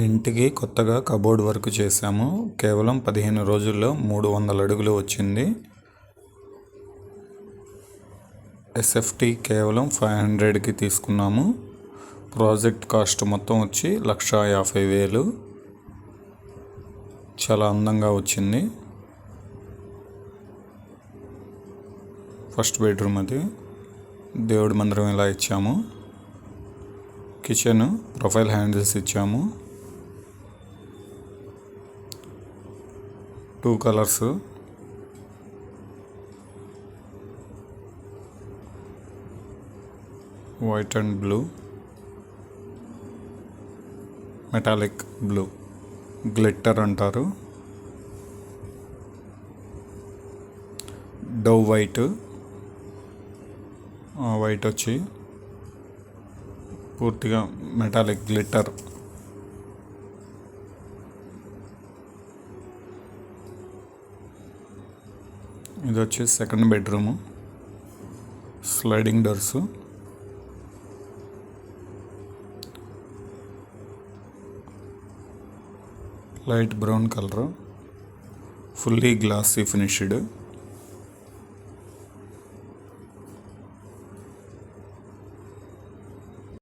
ఇంటికి కొత్తగా cupboard work చేశాము. కేవలం 15 రోజుల్లో 300 అడుగులు వచ్చింది. ఎస్ఎఫ్టీ కేవలం 500కి తీసుకున్నాము. ప్రాజెక్ట్ కాస్ట్ మొత్తం వచ్చి 1,50,000. చాలా అందంగా వచ్చింది. ఫస్ట్ బెడ్రూమ్ అది. దేవుడి మందిరం ఇలా ఇచ్చాము. కిచెన్ ప్రొఫైల్ హ్యాండిల్స్ ఇచ్చాము. 2 colours, white and blue, metallic blue, glitter అంటారు. డవ్ వైట్ వచ్చి పూర్తిగా మెటాలిక్ గ్లిట్టర్. ఇది వచ్చి second bedroom. Sliding doors, light brown colour, fully glossy finished.